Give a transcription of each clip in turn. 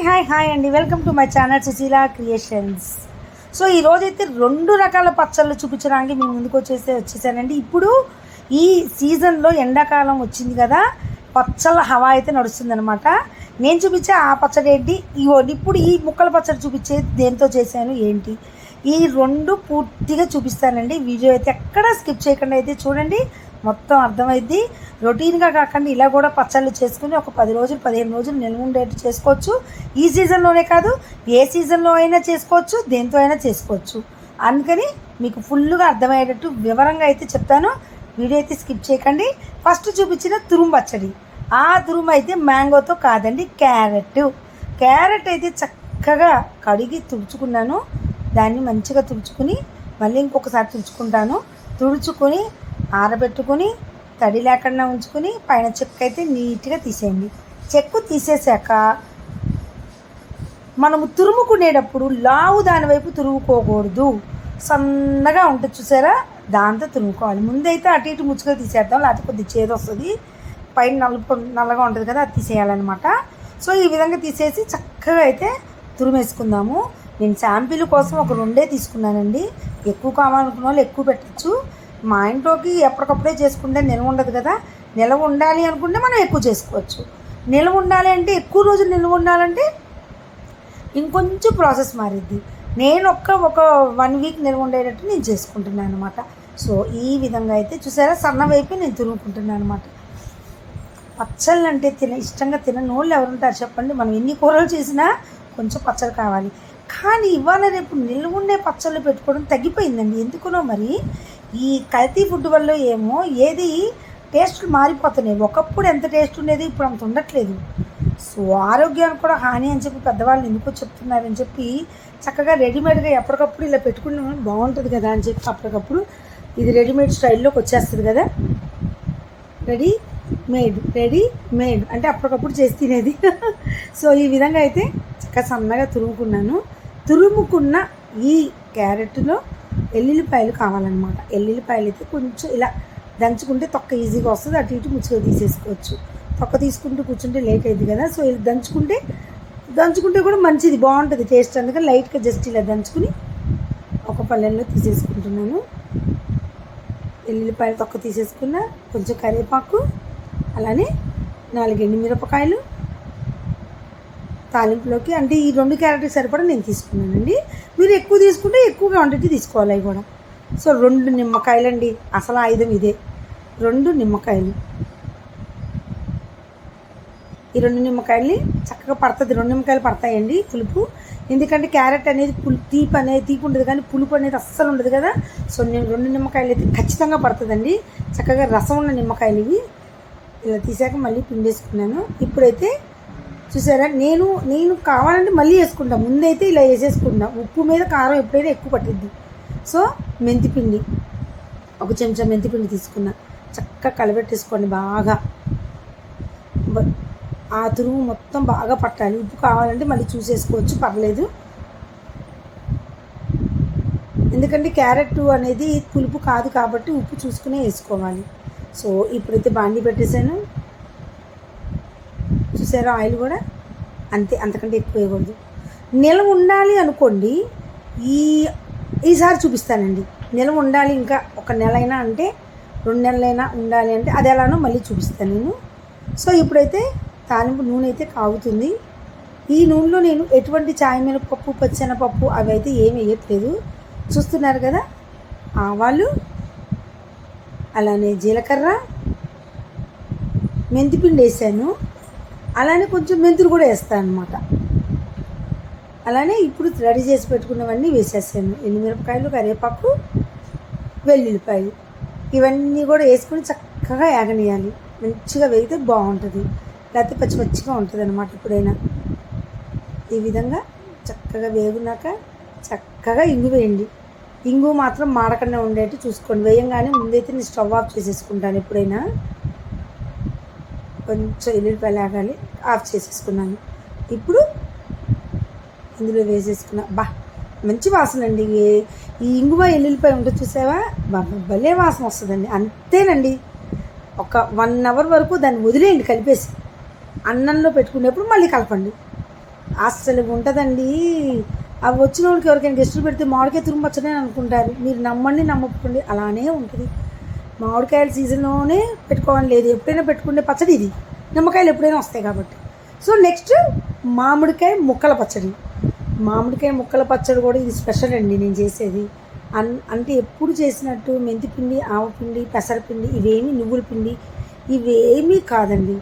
Hi అండి, welcome to my channel Sushila creations. So ఈరోజైతే 2 రకాల పచ్చళ్ళు చూపించడానికి మీ ముందుకు వచ్చేసానండి. ఇప్పుడు ఈ సీజన్లో ఎండాకాలం వచ్చింది కదా, పచ్చళ్ళ హవా అయితే నడుస్తుందనమాట. నేను చూపించే ఆ పచ్చడి ఏంటి, ఇప్పుడు ఈ ముక్కల పచ్చడి చూపించే దేంతో చేశాను ఏంటి, ఈ 2 పూర్తిగా చూపిస్తానండి. వీడియో అయితే ఎక్కడ స్కిప్ చేయకుండా అయితే చూడండి, మొత్తం అర్థమైద్ది. రొటీన్గా కాకుండా ఇలా కూడా పచ్చళ్ళు చేసుకుని ఒక 10 రోజులు 15 రోజులు నిల్వ ఉండేట్టు చేసుకోవచ్చు. ఈ సీజన్లోనే కాదు, ఏ సీజన్లో అయినా చేసుకోవచ్చు, దేంతో అయినా చేసుకోవచ్చు. అందుకని మీకు ఫుల్గా అర్థమయ్యేటట్టు వివరంగా అయితే చెప్తాను. వీడియో అయితే స్కిప్ చేయకండి. ఫస్ట్ చూపించిన తురుము పచ్చడి, ఆ తురుము అయితే మ్యాంగోతో కాదండి, క్యారెట్ అయితే చక్కగా కడిగి తుడుచుకున్నాను. దాన్ని మంచిగా తుడుచుకుని మళ్ళీ ఇంకొకసారి తుడుచుకొని ఆరబెట్టుకుని తడి లేకుండా ఉంచుకుని పైన చెక్కు అయితే నీట్గా తీసేయండి. చెక్కు తీసేసాక మనము తురుముకునేటప్పుడు లావు దాని వైపు తురుముకోకూడదు, సన్నగా ఉంటుంది చూసారా, దాంతో తురుముకోవాలి. ముందైతే అటు ఇటు ముచ్చుగా తీసేద్దాం, లేకపోతే కొద్దిగా చేదు వస్తుంది, పైన నల్లగా ఉంటుంది కదా, అది తీసేయాలన్నమాట. సో ఈ విధంగా తీసేసి చక్కగా అయితే తురుమేసుకుందాము. నేను శాంపిల్ కోసం ఒక 2 తీసుకున్నానండి. ఎక్కువ కావాలనుకున్న వాళ్ళు ఎక్కువ పెట్టచ్చు. మా ఇంట్లోకి ఎప్పటికప్పుడే చేసుకుంటే నిల్వ ఉండదు కదా, నిల్వ ఉండాలి అనుకుంటే మనం ఎక్కువ చేసుకోవచ్చు. నిల్వ ఉండాలి అంటే ఎక్కువ రోజులు నిల్వ ఉండాలంటే ఇంకొంచెం ప్రాసెస్ మారిద్ది. నేను ఒక 1 వీక్ నిల్వ ఉండేటట్టు నేను చేసుకుంటున్నాను అనమాట. సో ఈ విధంగా అయితే చూసారా, సన్న వైపు నేను తురుముకుంటున్నాను అనమాట. పచ్చళ్ళు అంటే ఇష్టంగా తినని వాళ్ళు ఎవరుంటారు చెప్పండి. మనం ఎన్ని కూరలు చేసినా కొంచెం పచ్చడి కావాలి. కానీ ఇవాళ రేపు నిల్వ ఉండే పచ్చళ్ళు పెట్టుకోవడం తగ్గిపోయిందండి, ఎందుకునో మరి. ఈ కల్తీ ఫుడ్ వల్ల ఏమో ఏది టేస్ట్లు మారిపోతున్నాయి. ఒకప్పుడు ఎంత టేస్ట్ ఉండేది, ఇప్పుడు అంత ఉండట్లేదు. సో ఆరోగ్యానికి కూడా హాని అని చెప్పి పెద్దవాళ్ళు ఎందుకో చెప్తున్నారని చెప్పి చక్కగా రెడీమేడ్గా ఎప్పటికప్పుడు ఇలా పెట్టుకుని బాగుంటుంది కదా అని చెప్పి అప్పటికప్పుడు ఇది రెడీమేడ్ స్టైల్లోకి వచ్చేస్తుంది కదా. రెడీమేడ్ అంటే అప్పటికప్పుడు చేసి తినేది. సో ఈ విధంగా అయితే చక్కగా సన్నగా తురుముకున్న ఈ క్యారెట్లో ఎల్లుల్లిపాయలు కావాలన్నమాట. ఎల్లుల్లిపాయలు అయితే కొంచెం ఇలా దంచుకుంటే తొక్క ఈజీగా వస్తుంది, అటు ఇటు ముచ్చుగా తీసేసుకోవచ్చు. తొక్క తీసుకుంటూ కూర్చుంటే లేట్ అయింది కదా, సో ఇలా దంచుకుంటే కూడా మంచిది, బాగుంటుంది టేస్ట్. అందుకని లైట్గా జస్ట్ ఇలా దంచుకుని ఒక పళ్ళెంలో తీసేసుకుంటున్నాను. ఎల్లుల్లిపాయలు తొక్క తీసేసుకున్న, కొంచెం కరివేపాకు, అలానే 4 ఎండుమిరపకాయలు తాలింపులోకి. అంటే ఈ 2 క్యారెట్కి సరిపడా నేను తీసుకున్నానండి. మీరు ఎక్కువ తీసుకుంటే ఎక్కువ క్వాంటిటీ తీసుకోవాలి అవి కూడా. సో 2 నిమ్మకాయలండి, అసలు ఆయుధం ఇదే, 2 నిమ్మకాయలు. ఈ 2 నిమ్మకాయలని చక్కగా పడుతుంది, 2 నిమ్మకాయలు పడతాయండి పులుపు. ఎందుకంటే క్యారెట్ అనేది తీపి ఉండదు, కానీ పులుపు అనేది అస్సలు ఉండదు కదా. సో నేను 2 నిమ్మకాయలు అయితే ఖచ్చితంగా పడుతుందండి. చక్కగా రసం ఉన్న నిమ్మకాయలు ఇవి. ఇలా తీసాక మళ్ళీ పిండేసుకున్నాను. ఇప్పుడైతే చూసారా, నేను కావాలంటే మళ్ళీ వేసుకుంటాను, ముందైతే ఇలా వేసేసుకుంటాను. ఉప్పు మీద కారం ఎప్పుడైనా ఎక్కువ పట్టిద్ది. సో మెంతిపిండి, 1 చెంచా మెంతిపిండి తీసుకున్నా. చక్కగా కలబెట్టేసుకోండి బాగా, ఆ తురుము మొత్తం బాగా పట్టాలి. ఉప్పు కావాలంటే మళ్ళీ చూసేసుకోవచ్చు, పర్లేదు. ఎందుకంటే క్యారెట్ అనేది పులుపు కాదు కాబట్టి ఉప్పు చూసుకునే వేసుకోవాలి. సో ఇప్పుడైతే బాండీ పెట్టేశాను. చూసారా, ఆయిల్ కూడా అంతే, అంతకంటే ఎక్కువ వేయకూడదు. నిల్వ ఉండాలి అనుకోండి, ఈసారి చూపిస్తానండి. నిల్వ ఉండాలి ఇంకా 1 నెల అయినా అంటే 2 నెలలైనా ఉండాలి అంటే అది ఎలానో మళ్ళీ చూపిస్తాను నేను. సో ఇప్పుడైతే తాలింపు నూనె అయితే కాగుతుంది. ఈ నూనెలో నేను ఎటువంటి చాయ్ మినపప్పు, పచ్చెనపప్పు అవి అయితే ఏమి వేయట్లేదు, చూస్తున్నారు కదా. ఆవాలు, అలానే జీలకర్ర, మెంతిపిండి వేసాను, అలానే కొంచెం మెంతులు కూడా వేస్తాను అనమాట. అలానే ఇప్పుడు రెడీ చేసి పెట్టుకున్నవన్నీ వేసేసాను. ఎండుమిరపకాయలు, కరివేపాకు, వెల్లుల్లిపాయలు ఇవన్నీ కూడా వేసుకొని చక్కగా యాగనియాలి. మంచిగా వేగితే బాగుంటుంది, లేకపోతే పచ్చిగా ఉంటుంది అనమాట. ఎప్పుడైనా ఈ విధంగా చక్కగా వేగున్నాక చక్కగా ఇంగు వేయండి. ఇంగు మాత్రం మాడకుండా ఉండేట్టు చూసుకోండి. వేయంగానే ముందైతే నేను స్టవ్ ఆఫ్ చేసేసుకుంటాను. ఎప్పుడైనా కొంచెం ఎల్లుల్లిపాయలు ఆగాలి, ఆఫ్ చేసేసుకున్నాను. ఇప్పుడు ఇందులో వేసేసుకున్నా. మంచి వాసన అండి. ఈ ఇంగువ ఎల్లుల్లిపాయ ఉంటుంది చూసావా, భలే వాసన వస్తుందండి. అంతేనండి, ఒక 1 అవర్ వరకు దాన్ని వదిలేయండి కలిపేసి. అన్నంలో పెట్టుకునేప్పుడు మళ్ళీ కలపండి. అస్సలు ఉంటుందండి. అవి వచ్చిన వాళ్ళకి ఎవరికైనా గెస్టులు పెడితే మామిడికాయ తురుము పచ్చడి అని అనుకుంటారు. మీరు నమ్మండి నమ్మకండి, అలానే ఉంటుంది. మామిడికాయల సీజన్లోనే పెట్టుకోవాలి, లేదు ఎప్పుడైనా పెట్టుకునే పచ్చడి ఇది. నిమ్మకాయలు ఎప్పుడైనా వస్తాయి కాబట్టి. సో నెక్స్ట్ మామిడికాయ ముక్కల పచ్చడి. మామిడికాయ ముక్కల పచ్చడి కూడా ఇది స్పెషల్ అండి నేను చేసేది. అంటే ఎప్పుడు చేసినట్టు మెంతిపిండి, ఆవపిండి, పెసరపిండి ఇవేమీ, నువ్వుల పిండి ఇవేమీ కాదండి.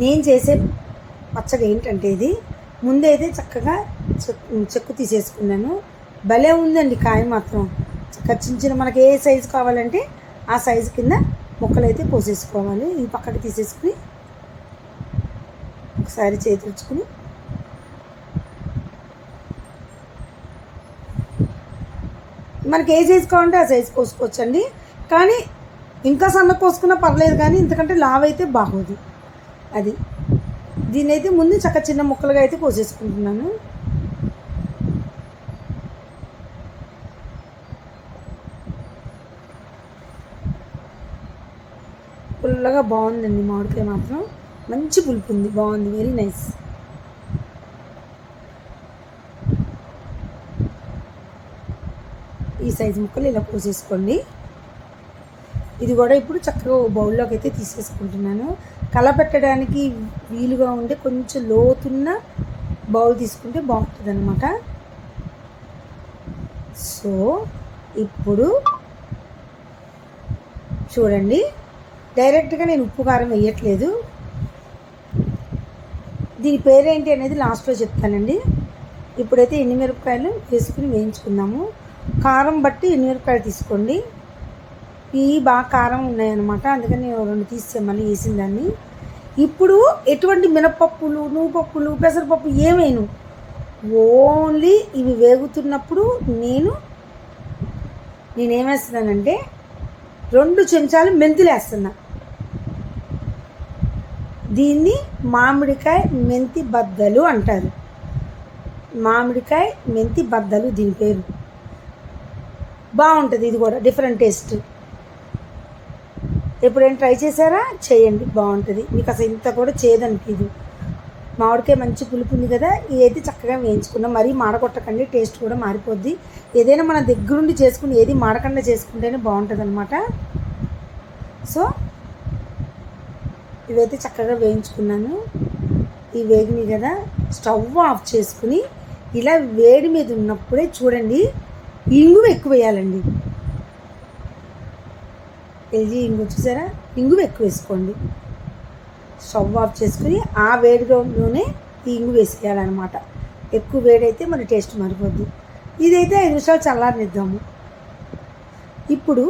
నేను చేసే పచ్చడి ఏంటంటే ఇది ముందైతే చక్కగా చెక్కు తీసేసుకున్నాను. భలే ఉందండి కాయ మాత్రం. చక్కగా చిన్న చిన్న మనకి ఏ సైజు కావాలంటే ఆ సైజు కింద ముక్కలు అయితే కోసేసుకోవాలి. ఈ పక్కకి తీసేసుకుని ఒకసారి చేతులుచుకుని మనకి ఏ సైజు కావాలంటే ఆ సైజు కోసుకోవచ్చండి. కానీ ఇంకా సన్న కోసుకున్నా పర్లేదు, కానీ ఇంతకంటే లావ్ అయితే బాగోదు. అది దీన్ని అయితే ముందు చక్క చిన్న ముక్కలుగా అయితే కోసేసుకుంటున్నాను. పుల్లగా బాగుందండి మామిడికాయ మాత్రం, మంచి పులుపు ఉంది, బాగుంది, వెరీ నైస్. ఈ సైజు ముక్కలు ఇలా కోసేసుకోండి. ఇది కూడా ఇప్పుడు చక్కగా బౌల్లోకి అయితే తీసేసుకుంటున్నాను. కలపెట్టడానికి వీలుగా ఉండే కొంచెం లోతున్న బౌల్ తీసుకుంటే బాగుంటుంది అన్నమాట. సో ఇప్పుడు చూడండి, డైరెక్ట్గా నేను ఉప్పు కారం వేయట్లేదు. దీని పేరేంటి అనేది లాస్ట్లో చెప్తానండి. ఇప్పుడైతే ఎండుమిరపకాయలు వేసుకుని వేయించుకుందాము. కారం బట్టి ఎండుమిరపకాయలు తీసుకోండి. ఇవి బాగా కారం ఉన్నాయన్నమాట, అందుకని నేను 2 తీస్తే మళ్ళీ వేసిన దాన్ని. ఇప్పుడు ఎటువంటి మినపప్పులు, నువ్వుపప్పులు, పెసరపప్పు ఏమైనా ఓన్లీ ఇవి వేగుతున్నప్పుడు నేనేమేస్తున్నానంటే 2 చెంచాలు మెంతులు వేస్తున్నా. దీన్ని మామిడికాయ మెంతి బద్దలు అంటారు. మామిడికాయ మెంతి బద్దలు దీని పేరు. బాగుంటుంది, ఇది కూడా డిఫరెంట్ టేస్ట్. ఎప్పుడైనా ట్రై చేశారా? చేయండి, బాగుంటుంది. మీకు అసలు ఇంత కూడా చేయదనిపించదు. మామిడికాయ మంచి పులుపు ఉంది కదా, ఇదైతే చక్కగా వేయించుకున్నాం. మరీ మాడగొట్టకండి, టేస్ట్ కూడా మారిపోద్ది. ఏదైనా మన దగ్గరుండి చేసుకుని ఏది మాడకుండా చేసుకుంటేనే బాగుంటుంది అనమాట. సో ఇవైతే చక్కగా వేయించుకున్నాను. ఈ వేగినాయి కదా, స్టవ్ ఆఫ్ చేసుకుని ఇలా వేడి మీద ఉన్నప్పుడే చూడండి, ఇంగువ ఎక్కువ వేయాలండి. కేజీ ఇంగు చూసారా, ఇంగువ ఎక్కువ వేసుకోండి. స్టవ్ ఆఫ్ చేసుకుని ఆ వేడిలోనే ఈ ఇంగు వేసేయాలన్నమాట. ఎక్కువ వేడైతే మన టేస్ట్ మారిపోద్ది. ఇదైతే 5 నిమిషాలు చల్లారనిద్దాము. ఇప్పుడు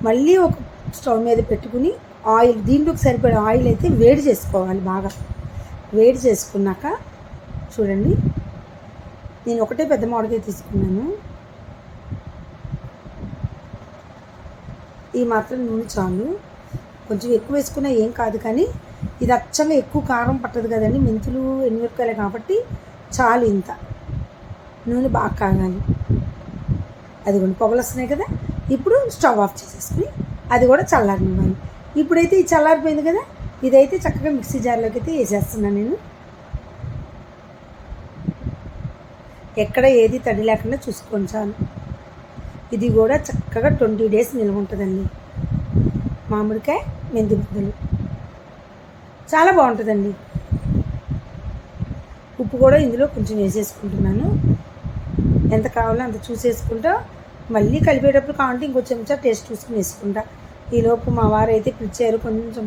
మళ్ళీ ఒక స్టవ్ మీద పెట్టుకుని ఆయిల్, దీంట్లోకి సరిపడే ఆయిల్ అయితే వేడి చేసుకోవాలి. బాగా వేడి చేసుకున్నాక చూడండి, నేను ఒకటే పెద్ద మామిడికాయ తీసుకున్నాను. ఈ మాత్రం నూనె చాలు, కొంచెం ఎక్కువ వేసుకున్నా ఏం కాదు. కానీ ఇది అచ్చంగా ఎక్కువ కారం పట్టదు కదండి, మెంతులు ఎండుమిరపకాయలు కాబట్టి చాలు. ఇంత నూనె బాగా కాగాలి. అది కూడా పొగలు వస్తున్నాయి కదా. ఇప్పుడు స్టవ్ ఆఫ్ చేసేసుకుని అది కూడా చల్లారనివ్వాలి. ఇప్పుడైతే ఈ చల్లారిపోయింది కదా, ఇదైతే చక్కగా మిక్సీ జార్లోకి అయితే వేసేస్తున్నాను నేను. ఎక్కడ ఏది తడి లేకుండా చూసుకోండి చాలు. ఇది కూడా చక్కగా 20 days నిల్వ ఉంటుందండి. మామిడికాయ మెంతి బద్దలు చాలా బాగుంటుందండి. ఉప్పు కూడా ఇందులో కొంచెం వేసేసుకుంటున్నాను. ఎంత కావాలో అంత చూసేసుకుంటా. మళ్ళీ కలిపేటప్పుడు కావాలంటే ఇంకో చెంచా టేస్ట్ చూసుకుని వేసుకుంటా. ఈలోపు మా వారు అయితే పిలిచారు, కొంచెం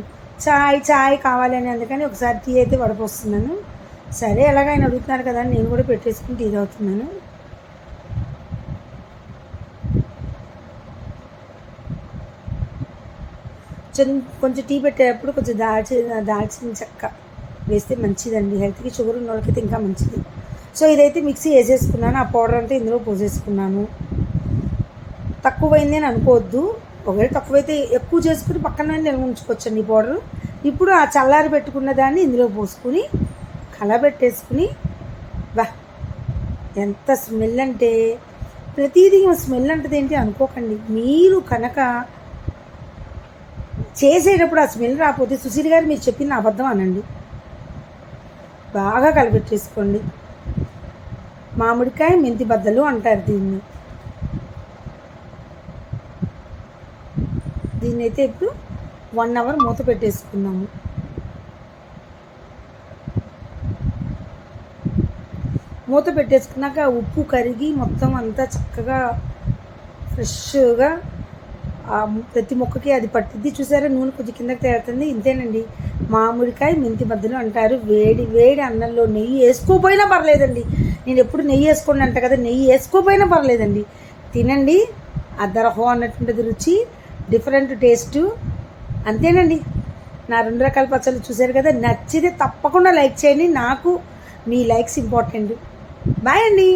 చాయ్ కావాలని, అందుకని ఒకసారి టీ అయితే వడపోస్తున్నాను. సరే ఎలాగైనా అడుగుతున్నారు కదా అని నేను కూడా పెట్టేసుకుని టీ తాగుతున్నాను. కొంచెం టీ పెట్టేటప్పుడు కొంచెం దాల్చిన చెక్క వేస్తే మంచిదండి హెల్త్కి. షుగర్ ఉన్న వాళ్ళకైతే ఇంకా మంచిది. సో ఇదైతే మిక్సీ వేసేసుకున్నాను. ఆ పౌడర్ అంతా ఇందులో పోసేసుకున్నాను. తక్కువైంది అని అనుకోవద్దు. ఒకవేళ తక్కువైతే ఎక్కువ చేసుకుని పక్కన నిల్వ ఉంచుకోవచ్చండి ఈ పౌడరు. ఇప్పుడు ఆ చల్లారి పెట్టుకున్న దాన్ని ఇందులో పోసుకుని కలబెట్టేసుకుని, వా ఎంత స్మెల్ అంటే, ప్రతిదీ స్మెల్ అంటే ఏంటి అనుకోకండి. మీరు కనుక చేసేటప్పుడు ఆ స్మెల్ రాకపోతే సుశీల్ గారు మీరు చెప్పింది అబద్ధం అనండి. బాగా కలిపెట్టేసుకోండి. మామిడికాయ మెంతి బద్దలు అంటారు దీన్ని. దీన్నైతే ఇప్పుడు 1 అవర్ మూత పెట్టేసుకున్నాము. మూత పెట్టేసుకున్నాక ఉప్పు కరిగి మొత్తం అంతా చక్కగా ఫ్రెష్గా ప్రతి మొక్కకి అది పట్టిద్ది. చూసారా, నూనె కొంచెం కిందకి తేలుతుంది. ఇంతేనండి, మామిడికాయ మెంతి బద్దలు అంటారు. వేడి వేడి అన్నంలో నెయ్యి వేసుకోపోయినా పర్లేదండి. నేను ఎప్పుడు నెయ్యి వేసుకోండి అంట కదా, నెయ్యి వేసుకోపోయినా పర్లేదండి. తినండి, అద్దరహో అన్నటువంటిది రుచి, డిఫరెంట్ టేస్టు. అంతేనండి, నా 2 రకాల పచ్చళ్ళు చూసారు కదా. నచ్చితే తప్పకుండా లైక్ చేయండి. నాకు మీ లైక్స్ ఇంపార్టెంట్. బాయ్ అండి.